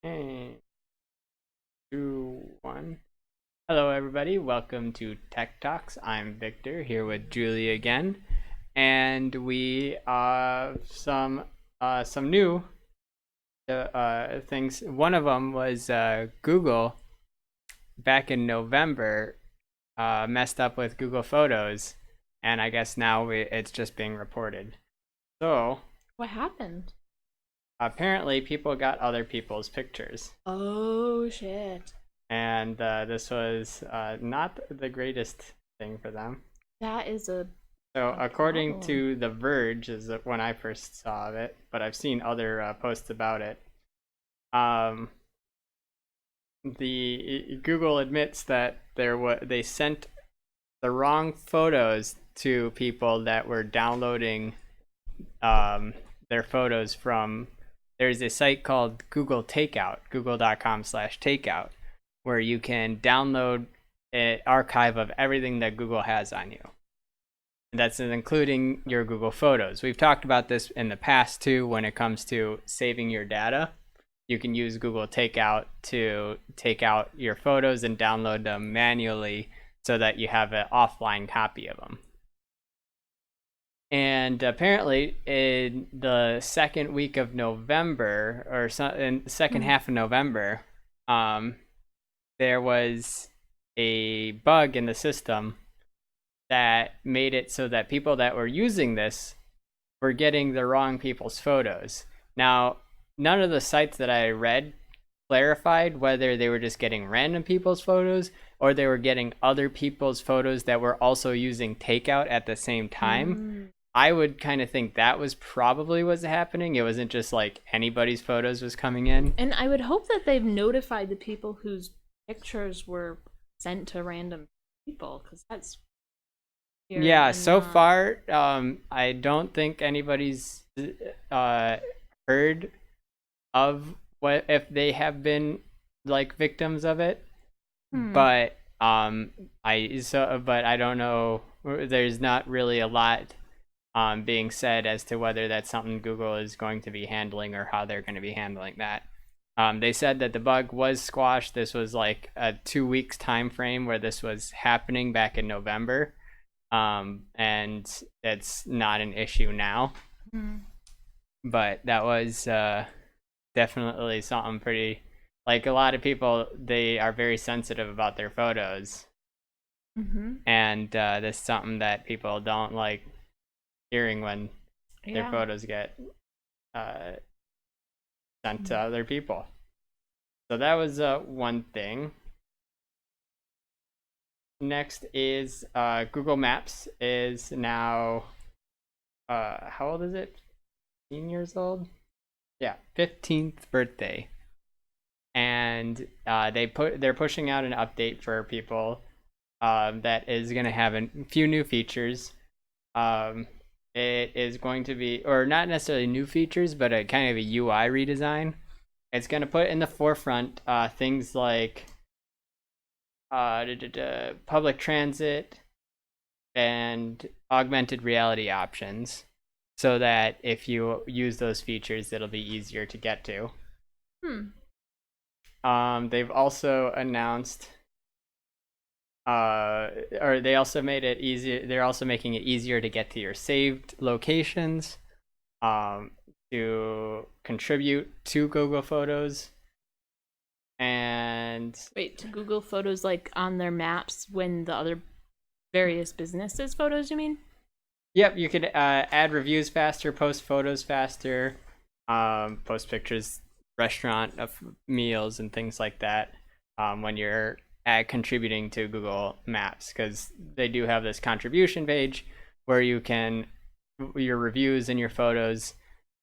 Hey, 2, 1. Hello, everybody. Welcome to Tech Talks. I'm Victor here with Julie again, and we some new things. One of them was Google back in November messed up with Google Photos, and I guess now it's just being reported. So What happened? apparently, people got other people's pictures. Oh shit. And this was not the greatest thing for them. That is So, a according problem. to The Verge, is when I first saw of it, but I've seen other posts about it. Um, the Google admits that they sent the wrong photos to people that were downloading um, their photos from. There's a site called Google Takeout, google.com/takeout, where you can download an archive of everything that Google has on you. And that's including your Google Photos. We've talked about this in the past too when it comes to saving your data. You can use Google Takeout to take out your photos and download them manually so that you have an offline copy of them. And apparently, in the second week of November, or in the second half of November, um, there was a bug in the system that made it so that people that were using this were getting the wrong people's photos. Now, none of the sites that I read clarified whether they were just getting random people's photos or they were getting other people's photos that were also using Takeout at the same time. Mm. I would kind of think that was probably what's happening. It wasn't just like anybody's photos was coming in. And I would hope that they've notified the people whose pictures were sent to random people, because that's weird Yeah, and so not. far, I don't think anybody's uh, heard of what if they have been like victims of it. Hmm. But but I don't know. There's not really a lot being said as to whether that's something Google is going to be handling or how they're going to be handling that. They said that the bug was squashed. This was like a 2 weeks time frame where this was happening back in November, and it's not an issue now. Hmm. But that was definitely something pretty. Like a lot of people, they are very sensitive about their photos, Mm-hmm. and that's something that people don't like hearing when their Yeah. photos get uh, sent to other people. So that was one thing. Next is Google Maps is now how old is it? 15 years old. Yeah, 15th birthday, and they're pushing out an update for people that is going to have a few new features. Um, it is going to be, or not necessarily new features, but a kind of a UI redesign. It's going to put in the forefront things like public transit and augmented reality options so that if you use those features, it'll be easier to get to. Hmm. They've also announced, or they also made it easier. They're also making it easier to get to your saved locations, um, to contribute to Google Photos, and Wait, to Google Photos like on their maps when the other various businesses' photos, you mean? yep, you could add reviews faster, post photos faster, post pictures, restaurant of meals and things like that. When you're contributing to Google Maps, because they do have this contribution page where you can your reviews and your photos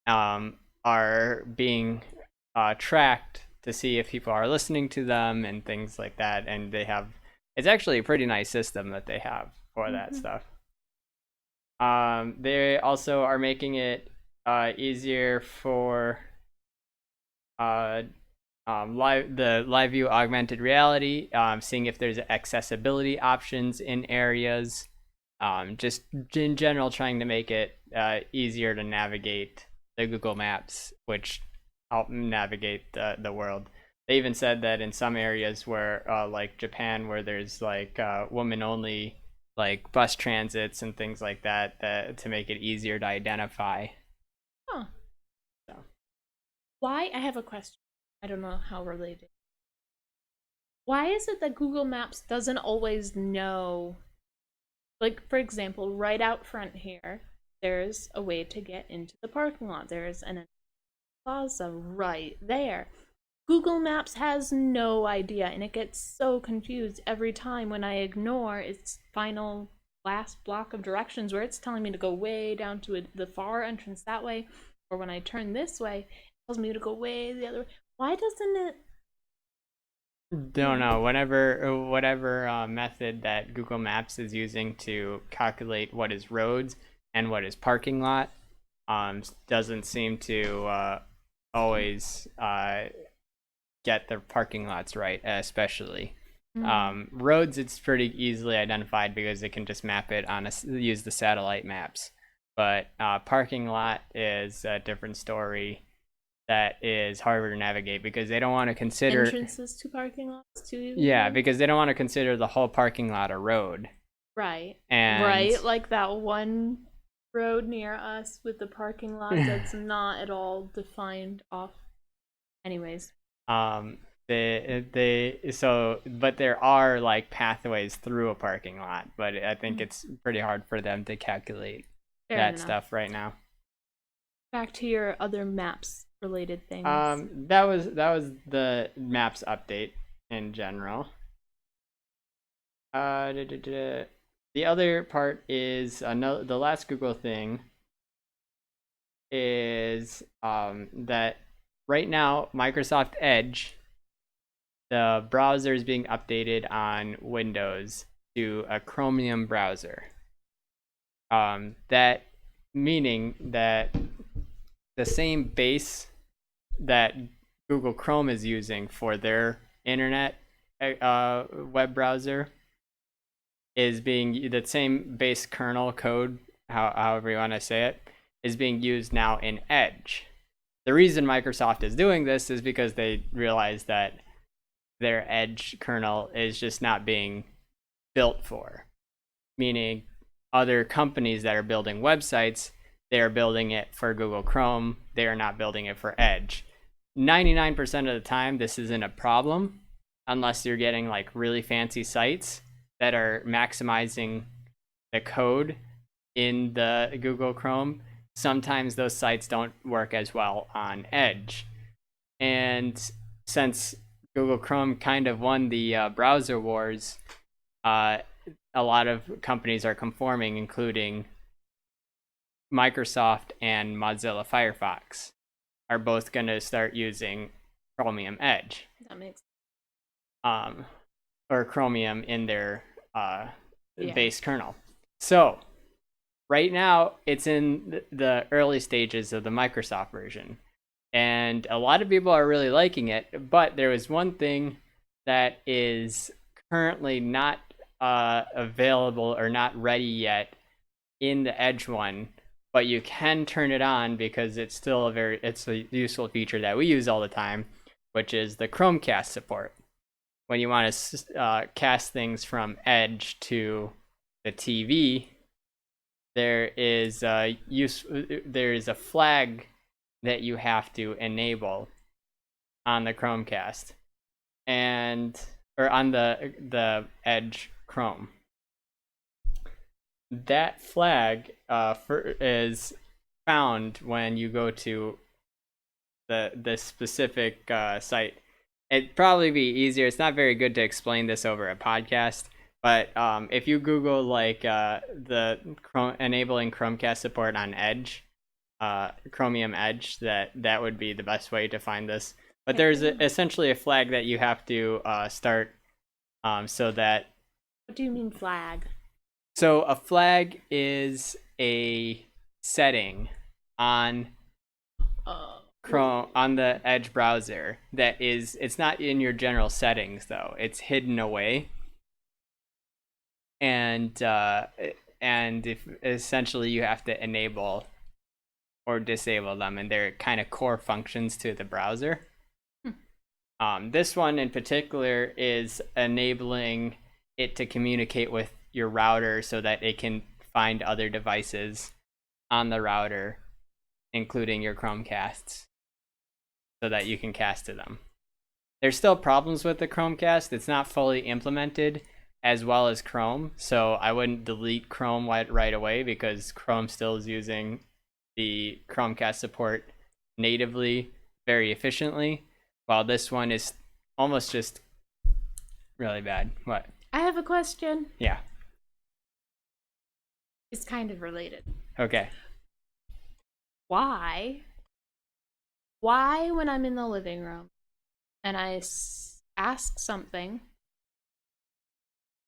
are being tracked to see if people are listening to them and things like that. And they have it's actually a pretty nice system that they have for that Mm-hmm. stuff. They also are making it easier for uh, live view augmented reality, seeing if there's accessibility options in areas. Just in general, trying to make it easier to navigate the Google Maps, which help navigate the world. They even said that in some areas where like Japan, where there's like woman only like bus transits and things like that, to make it easier to identify. Huh. So. Why? I have a question. I don't know how related. Why is it that Google Maps doesn't always know? Like, for example, right out front here, there's a way to get into the parking lot. There's an plaza right there. Google Maps has no idea, and it gets so confused every time when I ignore its final last block of directions where it's telling me to go way down to the far entrance that way, or when I turn this way, it tells me to go way the other way. Why doesn't it? Don't know. Whatever method that Google Maps is using to calculate what is roads and what is parking lot, doesn't seem to always get the parking lots right, especially. Roads, it's pretty easily identified because it can just map it on use the satellite maps. But parking lot is a different story. That is harder to navigate because they don't want to consider Entrances to parking lots too. Yeah, because they don't want to consider the whole parking lot a road. Right. And right, like that one road near us with the parking lot that's not at all defined off. Anyways. But there are like pathways through a parking lot, but I think it's pretty hard for them to calculate that stuff right now. Back to your other maps related things. That was the maps update in general. The other part is the last Google thing is that right now Microsoft Edge, the browser is being updated on Windows to a Chromium browser. That meaning that the same base that Google Chrome is using for their internet web browser is being the same base kernel code, however you want to say it, is being used now in Edge. The reason Microsoft is doing this is because they realize that their Edge kernel is just not being built for, meaning other companies that are building websites, they are building it for Google Chrome, they are not building it for Edge. 99% of the time, this isn't a problem unless you're getting like really fancy sites that are maximizing the code in the Google Chrome. Sometimes those sites don't work as well on Edge. And since Google Chrome kind of won the browser wars, a lot of companies are conforming, including Microsoft and Mozilla Firefox are both going to start using Chromium Edge. That makes or Chromium in their base kernel. So right now it's in the early stages of the Microsoft version, and a lot of people are really liking it, but there is one thing that is currently not available or not ready yet in the Edge one, but you can turn it on because it's still it's a useful feature that we use all the time, which is the Chromecast support. When you want to cast things from Edge to the TV, there is a flag that you have to enable on the Chromecast or on the Edge Chrome. That flag is found when you go to the specific site. It'd probably be easier. It's not very good to explain this over a podcast, but if you Google like the enabling Chromecast support on Edge, Chromium Edge, that would be the best way to find this. But there's essentially a flag that you have to start so that. What do you mean flag? So a flag is a setting on Chrome on the Edge browser that it's not in your general settings though. It's hidden away. And if essentially you have to enable or disable them, and they're kind of core functions to the browser. This one in particular is enabling it to communicate with your router so that it can find other devices on the router, including your Chromecasts, so that you can cast to them. There's still problems with the Chromecast. It's not fully implemented as well as Chrome, so I wouldn't delete Chrome right away because Chrome still is using the Chromecast support natively very efficiently, while this one is almost just really bad. What? I have a question. Yeah. It's kind of related. Okay. Why when I'm in the living room and I ask something,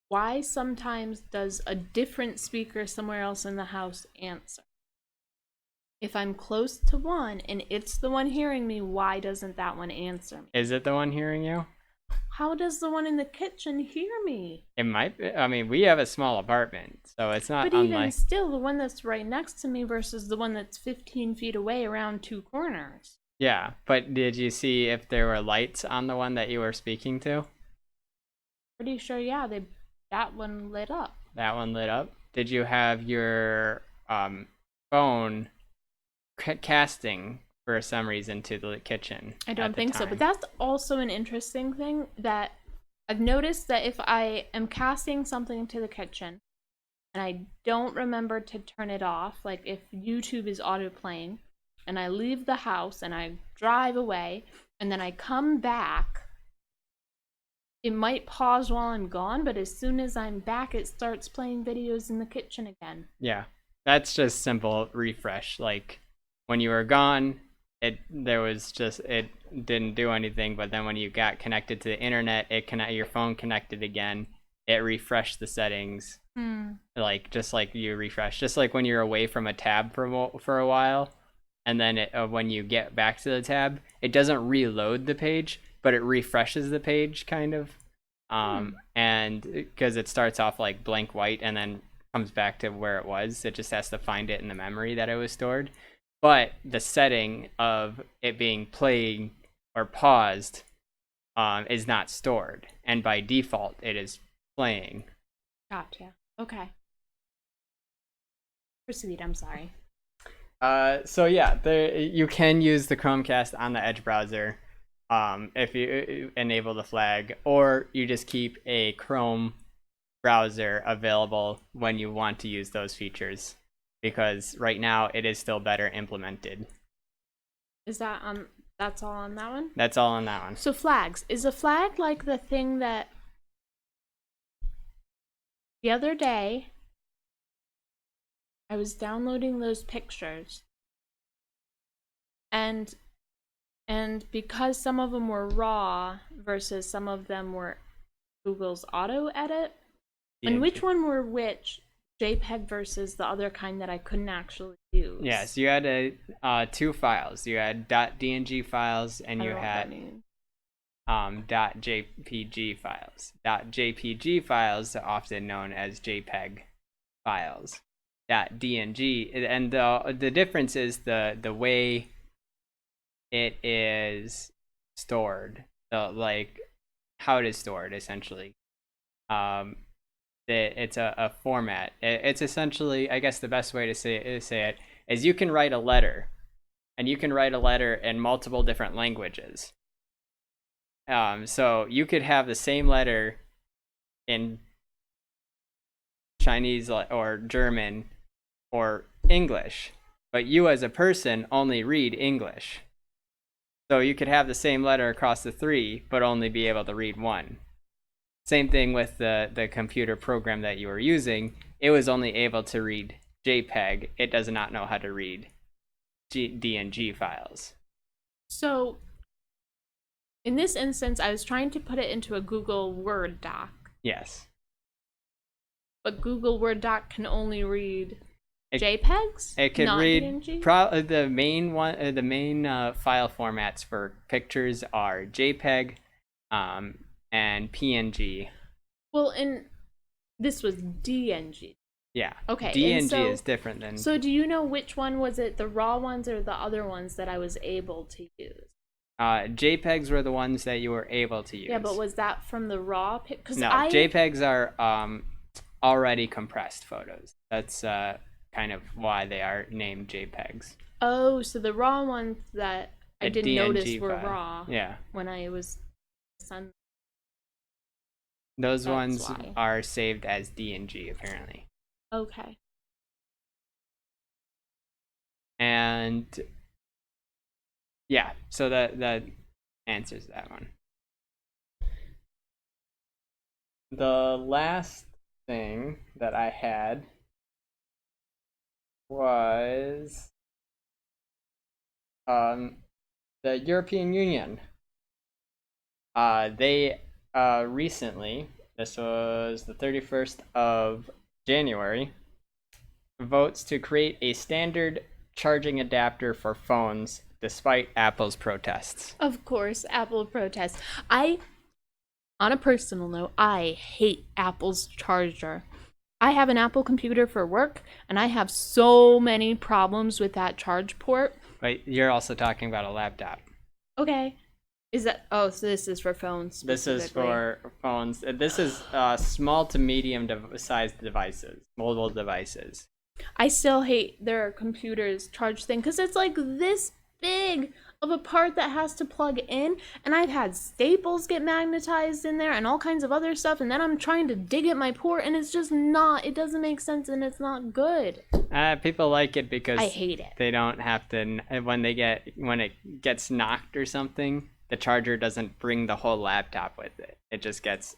why sometimes does a different speaker somewhere else in the house answer? If I'm close to one and it's the one hearing me, why doesn't that one answer me? Is it the one hearing you? How does the one in the kitchen hear me? It might be. I mean, we have a small apartment, so it's not But even unlike... still, the one that's right next to me versus the one that's 15 feet away around two corners. Yeah, but did you see if there were lights on the one that you were speaking to? Pretty sure, yeah, that one lit up. That one lit up? Did you have your phone casting for some reason to the kitchen? I don't think so, but that's also an interesting thing that I've noticed, that if I am casting something to the kitchen and I don't remember to turn it off, like if YouTube is auto playing and I leave the house and I drive away and then I come back, it might pause while I'm gone, but as soon as I'm back, it starts playing videos in the kitchen again. Yeah, that's just simple refresh. Like when you were gone, it didn't do anything, but then when you got connected to the internet, your phone connected again, it refreshed the settings. Like just like you refresh, just like when you're away from a tab for a while, and then when you get back to the tab, it doesn't reload the page, but it refreshes the page kind of. And because it starts off like blank white and then comes back to where it was, it just has to find it in the memory that it was stored. But the setting of it being played or paused is not stored, and by default it is playing. Gotcha. Okay. Proceed, I'm sorry. So yeah, you can use the Chromecast on the Edge browser if you enable the flag, or you just keep a Chrome browser available when you want to use those features, because right now it is still better implemented. Is that that's all on that one? That's all on that one. So flags. Is a flag like the thing that the other day I was downloading those pictures, and because some of them were raw versus some of them were Google's auto edit, and which one were which? JPEG versus the other kind that I couldn't actually use. Yes, you had two files. You had .dng files and you had .jpg files. .jpg files are often known as JPEG files. .dng, and the difference is the way it is stored, like how it is stored essentially. It's a format. It's essentially, I guess the best way to say it is you can write a letter, and you can write a letter in multiple different languages. So you could have the same letter in Chinese or German or English, but you as a person only read English. So you could have the same letter across the three, but only be able to read one. Same thing with the computer program that you were using. It was only able to read JPEG. It does not know how to read DNG files. So in this instance, I was trying to put it into a Google Word doc. Yes. But Google Word doc can only read JPEGs? It can read DNG? the main one. The main file formats for pictures are JPEG, and PNG. Well, this was DNG. Yeah. Okay, DNG and so, is different than. So do you know which one was it, the raw ones or the other ones that I was able to use? JPEGs were the ones that you were able to use. Yeah, but was that from the raw pic? No, JPEGs are already compressed photos. That's kind of why they are named JPEGs. Oh, so the raw ones that I didn't notice were file. raw. Yeah. When I was sun. Those ones are saved as DNG apparently. Okay. And yeah, so that answers that one. The last thing that I had was the European Union. They recently, this was the 31st of January, votes to create a standard charging adapter for phones despite Apple's protests. Of course, Apple protests. On a personal note, I hate Apple's charger. I have an Apple computer for work, and I have so many problems with that charge port. But you're also talking about a laptop. Okay. Is that... Oh, so this is for phones This is for phones. This is small to medium sized devices, mobile devices. I still hate their computer's charge thing because it's like this big of a part that has to plug in, and I've had staples get magnetized in there and all kinds of other stuff, and then I'm trying to dig at my port, and it's just not, it doesn't make sense, and it's not good. People like it because I hate it. They don't have to, when it gets knocked or something, the charger doesn't bring the whole laptop with it. It just gets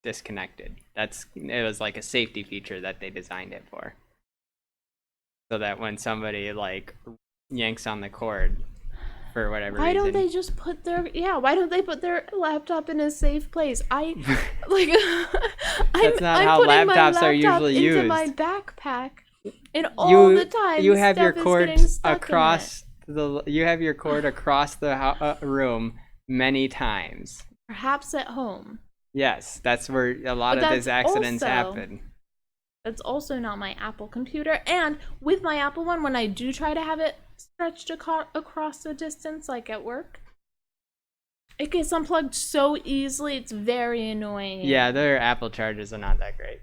disconnected. It was like a safety feature that they designed it for. So that when somebody like yanks on the cord for whatever why reason. don't they just put why don't they put their laptop in a safe place? That's not how laptops are usually used. Into my backpack, and all the time you have your cord across the room many times. Perhaps at home. Yes, that's where a lot of these accidents happen. That's also not my Apple computer. And with my Apple one, when I do try to have it stretched across the distance, like at work, it gets unplugged so easily. It's very annoying. Yeah, their Apple chargers are not that great.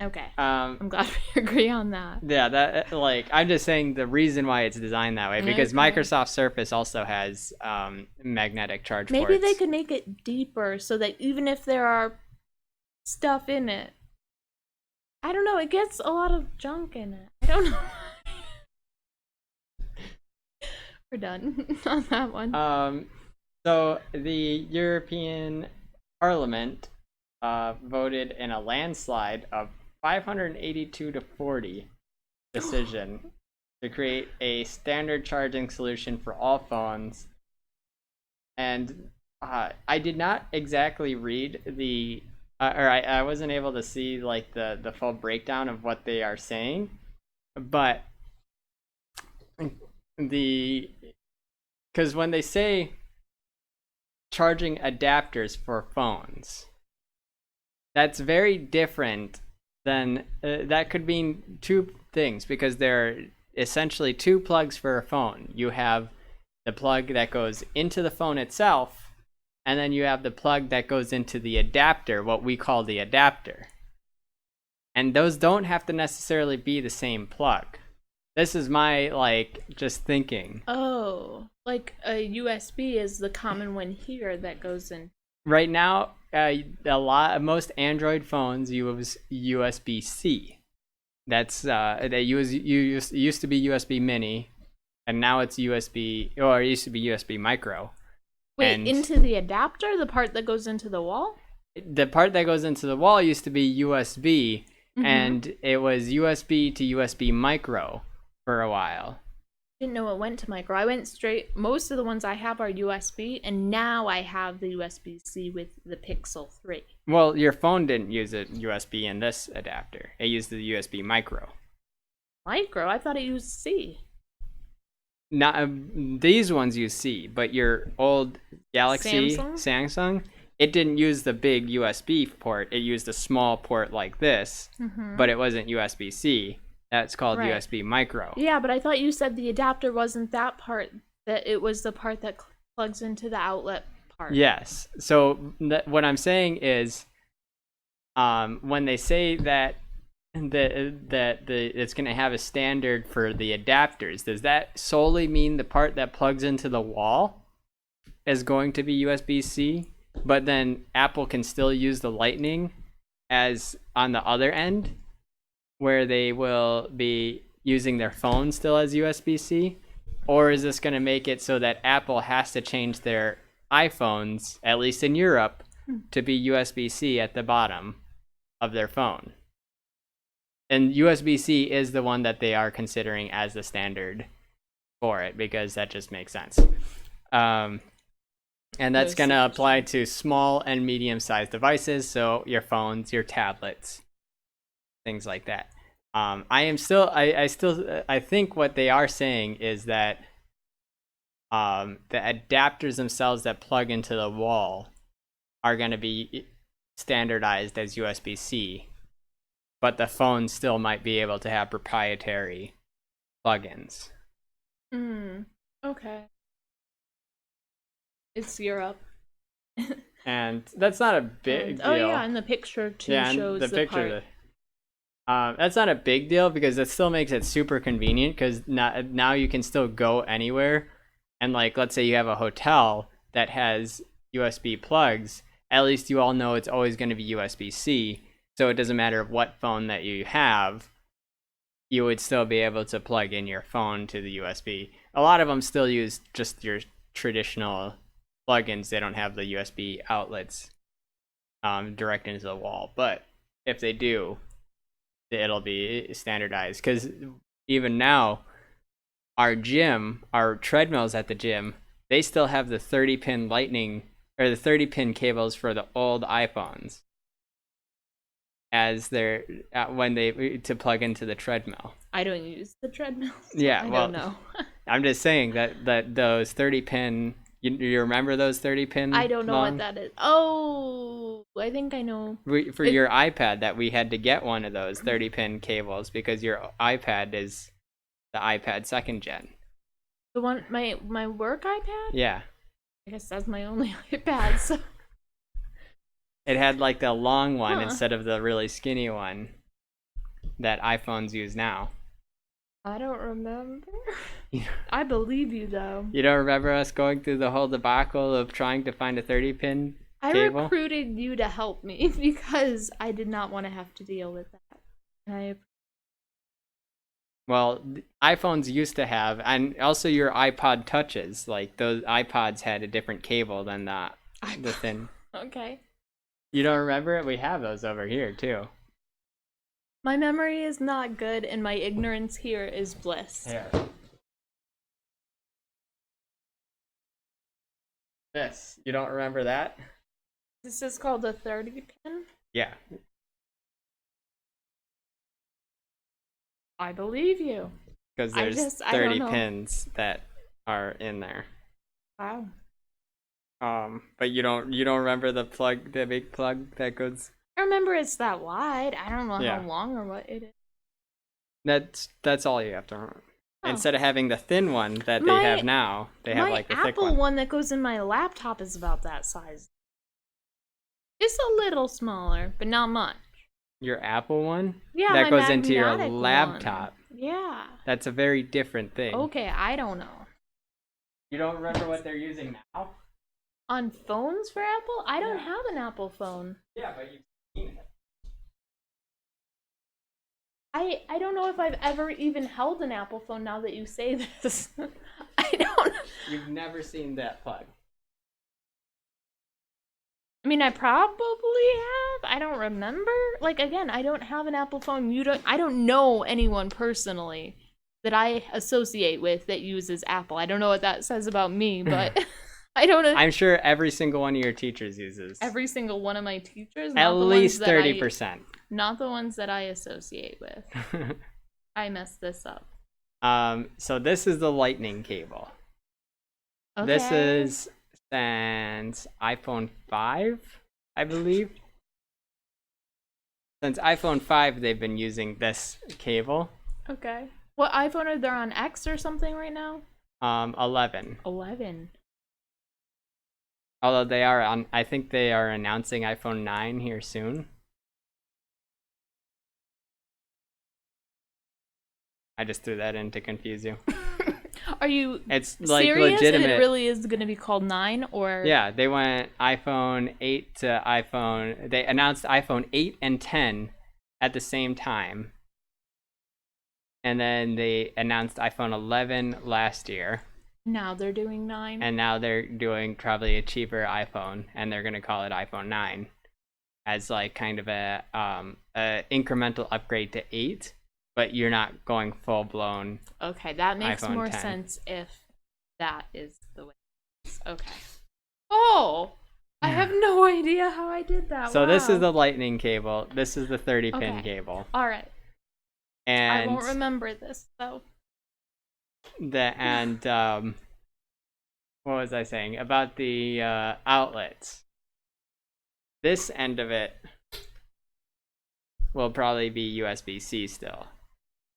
Okay. I'm glad we agree on that. Yeah, I'm just saying the reason why it's designed that way, because Microsoft Surface also has magnetic charge ports. Maybe they could make it deeper so that even if there are stuff in it, I don't know, it gets a lot of junk in it. I don't know. We're done on that one. So the European Parliament voted in a landslide of 582 to 40 decision to create a standard charging solution for all phones. And I did not exactly read I wasn't able to see like the full breakdown of what they are saying, but because when they say charging adapters for phones, that's very different than that could mean two things, because there are essentially two plugs for a phone. You have the plug that goes into the phone itself, and then you have the plug that goes into the adapter, what we call the adapter. And those don't have to necessarily be the same plug. This is my, just thinking. Oh, like a USB is the common one here that goes in. Right now, most Android phones use USB-C. That's, it used to be USB Mini, and now it's it used to be USB Micro. Wait, into the adapter? The part that goes into the wall? The part that goes into the wall used to be USB, and it was USB to USB Micro for a while. Didn't know it went to micro. I went straight. Most of the ones I have are USB, and now I have the USB-C with the Pixel 3. Well, your phone didn't use a USB in this adapter. It used the USB Micro. Micro? I thought it used C. Not these ones use C, but your old Galaxy Samsung it didn't use the big USB port. It used a small port like this, but it wasn't USB-C. That's called Right. USB micro. Yeah, but I thought you said the adapter wasn't that part, that it was the part that plugs into the outlet part. Yes. So what I'm saying is, when they say that it's going to have a standard for the adapters, does that solely mean the part that plugs into the wall is going to be USB-C, but then Apple can still use the Lightning as on the other end, where they will be using their phone still as USB-C? Or is this going to make it so that Apple has to change their iPhones, at least in Europe, to be USB-C at the bottom of their phone? And USB-C is the one that they are considering as the standard for it, because that just makes sense. And that's going to apply to small and medium-sized devices, so your phones, your tablets, things like that. I think what they are saying is that the adapters themselves that plug into the wall are going to be standardized as USB-C, but the phone still might be able to have proprietary plugins. Okay. It's Europe. And that's not a big deal. Oh yeah, and the picture too shows the picture part. That's not a big deal because it still makes it super convenient, because now you can still go anywhere, and like, let's say you have a hotel that has USB plugs, at least you all know it's always going to be USB-C, so it doesn't matter what phone that you have, you would still be able to plug in your phone to the USB. A lot of them still use just your traditional plugins. They don't have the USB outlets direct into the wall, but if they do, it'll be standardized. Because even now, our treadmills at the gym, they still have the 30-pin lightning, or the 30-pin cables for the old iPhones as their to plug into the treadmill. I don't use the treadmill. So Yeah, I well, don't know. I'm just saying that those 30-pin. You remember those 30-pin? I don't know what that is. Oh, I think I know. For your iPad, that we had to get one of those 30-pin cables because your iPad is the iPad 2nd gen. The one, my work iPad? Yeah. I guess that's my only iPad, so. It had like the long one instead of the really skinny one that iPhones use now. I don't remember. I believe you, though. You don't remember us going through the whole debacle of trying to find a 30-pin cable? I recruited you to help me because I did not want to have to deal with that. Well, iPhones used to have, and also your iPod touches, like those iPods had a different cable than the thin. Okay. You don't remember it? We have those over here, too. My memory is not good, and my ignorance here is bliss. Here. This. You don't remember that? This is called a 30-pin? Yeah. I believe you. Because there's 30 pins that are in there. Wow. But you don't remember the big plug that goes. I remember it's that wide. I don't know how long or what it is. That's all you have to remember. Oh. Instead of having the thin one that they have now, they have like the thick one. My Apple one that goes in my laptop is about that size. It's a little smaller, but not much. Your Apple one? Yeah, that goes into your laptop. One. Yeah. That's a very different thing. Okay, I don't know. You don't remember what they're using now? On phones for Apple? I don't have an Apple phone. Yeah, but you've seen it. I don't know if I've ever even held an Apple phone now that you say this. I don't. You've never seen that plug. I mean, I probably have. I don't remember. Like, again, I don't have an Apple phone. I don't know anyone personally that I associate with that uses Apple. I don't know what that says about me, but I don't know. I'm sure every single one of your teachers uses. Every single one of my teachers? At least 30%. Not the ones that I associate with. I messed this up. So this is the lightning cable. Okay. This is since iPhone 5, I believe. Since iPhone 5, they've been using this cable. Okay. What iPhone are they on? X or something right now? 11. 11. Although they are on, I think they are announcing iPhone 9 here soon. I just threw that in to confuse you. Are you It's like serious? legitimate. And it really is going to be called 9 or? Yeah, they went iPhone 8 to iPhone. They announced iPhone 8 and 10 at the same time. And then they announced iPhone 11 last year. Now they're doing 9. And now they're doing probably a cheaper iPhone, and they're going to call it iPhone 9 as like kind of a incremental upgrade to 8, but you're not going full blown. Okay, that makes iPhone more 10. sense if that is the way it is. Okay. Oh, I have no idea how I did that. So wow. This is the lightning cable. This is the 30-pin Okay. cable. All right. And I won't remember this though. What was I saying about the outlets? This end of it will probably be USB-C still.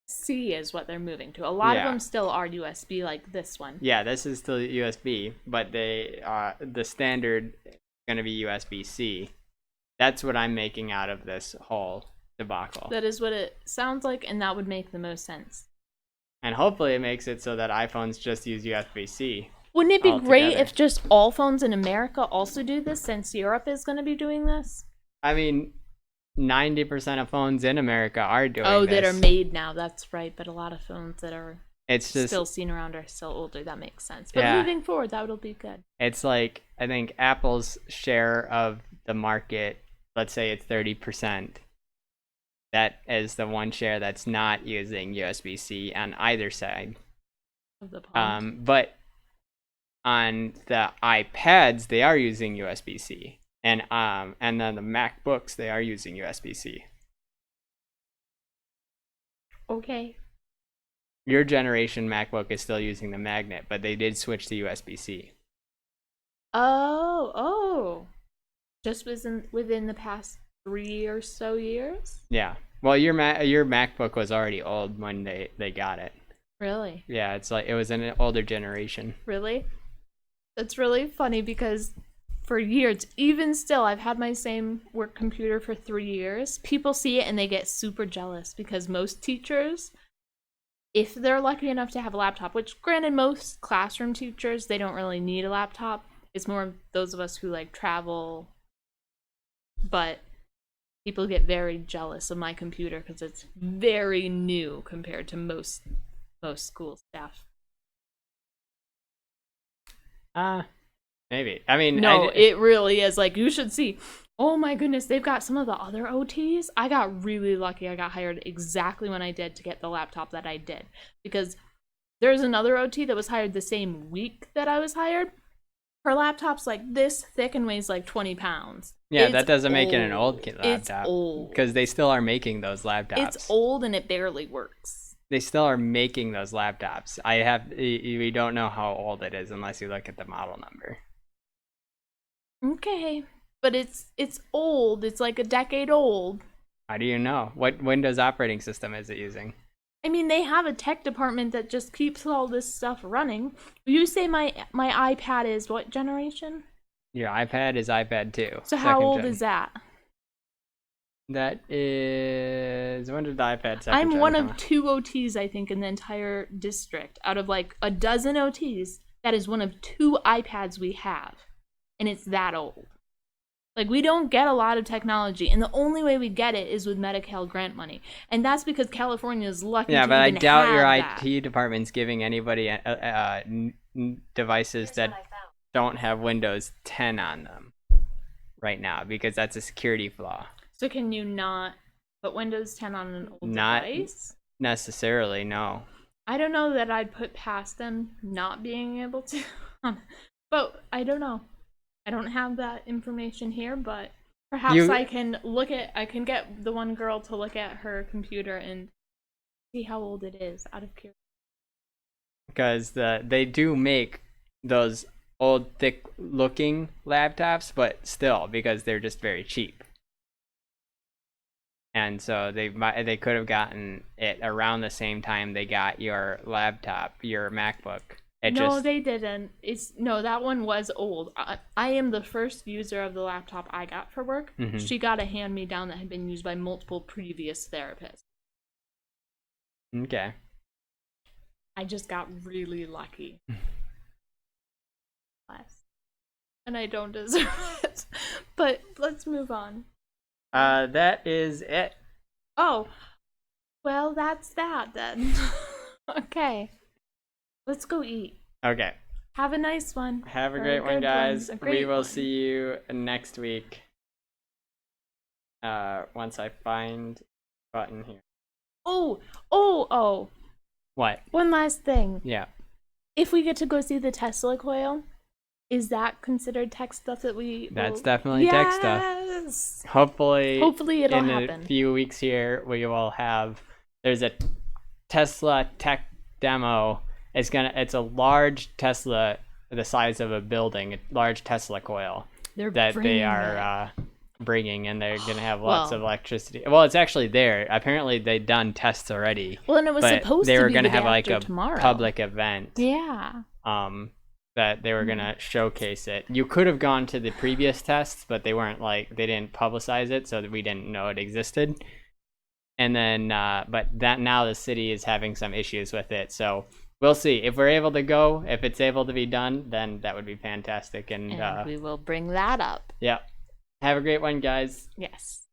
C is what they're moving to. A lot of them still are USB, like this one. Yeah, this is still USB, but the standard is going to be USB-C. That's what I'm making out of this whole debacle. That is what it sounds like, and that would make the most sense. And hopefully it makes it so that iPhones just use USB-C. Wouldn't it be altogether. great if just all phones in America also do this, since Europe is going to be doing this? I mean, 90% of phones in America are doing this. this. That are made now, that's right. But a lot of phones that are it's just still seen around are still older. That makes sense. But yeah. Moving forward, that will be good. It's like, I think Apple's share of the market, let's say it's 30%. That is the one share that's not using USB-C on either side. Of the pond. But on the iPads, they are using USB-C. And then the MacBooks, they are using USB-C. Okay. Your generation MacBook is still using the magnet, but they did switch to USB-C. Oh. Just within the past 3 or so years? Yeah. Well, your MacBook was already old when they got it. Really? Yeah, it's like it was an older generation. Really? That's really funny because for years, even still, I've had my same work computer for 3 years. People see it and they get super jealous because most teachers, if they're lucky enough to have a laptop, which granted most classroom teachers, they don't really need a laptop. It's more of those of us who like travel, but people get very jealous of my computer because it's very new compared to most school staff. Maybe. I mean, no, it really is. Like, you should see. Oh my goodness, they've got some of the other OTs. I got really lucky. I got hired exactly when I did to get the laptop that I did. Because there's another OT that was hired the same week that I was hired. Her laptop's like this thick and weighs like 20 pounds. Yeah, that doesn't make it an old laptop. It's old. Because they still are making those laptops. It's old and it barely works. They still are making those laptops. We don't know how old it is unless you look at the model number. Okay, but it's old. It's like a decade old. How do you know? What Windows operating system is it using? I mean, they have a tech department that just keeps all this stuff running. You say my iPad is what generation? Your iPad is iPad 2. So how old is that? That is... When did the iPad 2nd I'm one come of 2 OTs, I think, in the entire district. Out of like a dozen OTs, that is one of 2 iPads we have. And it's that old. Like, we don't get a lot of technology, and the only way we get it is with Medi-Cal grant money. And that's because California is lucky to even have that. Yeah, but I doubt your IT department's giving anybody devices that don't have Windows 10 on them right now, because that's a security flaw. So can you not put Windows 10 on an old device? Not necessarily, no. I don't know that I'd put past them not being able to. But I don't know. I don't have that information here, but perhaps I can get the one girl to look at her computer and see how old it is out of curiosity. Because they do make those old, thick-looking laptops, but still, because they're just very cheap. And so they could have gotten it around the same time they got your laptop, your MacBook. They didn't. That one was old. I am the first user of the laptop I got for work. Mm-hmm. She got a hand-me-down that had been used by multiple previous therapists. Okay. I just got really lucky. And I don't deserve it. But let's move on. That is it. Oh, well, that's that then. Okay. Let's go eat. Okay. Have a nice one. Have a great one, guys. We will one. see you next week. Once I find the button here. Oh. What? One last thing. Yeah. If we get to go see the Tesla coil, is that considered tech stuff that we... That's definitely tech stuff. Yes! Hopefully it'll happen. In a few weeks here, we will have... There's a Tesla tech demo. It's a large Tesla, the size of a building, a large Tesla coil they are bringing, and they're gonna have lots of electricity. Well, it's actually there. Apparently, they've done tests already. Well, and it was supposed to be they were gonna have like a tomorrow. public event. Yeah. That they were gonna showcase it. You could have gone to the previous tests, but they didn't publicize it, so that we didn't know it existed. And then, but that now the city is having some issues with it, so. We'll see. If we're able to go, if it's able to be done, then that would be fantastic. And we will bring that up. Yeah. Have a great one, guys. Yes.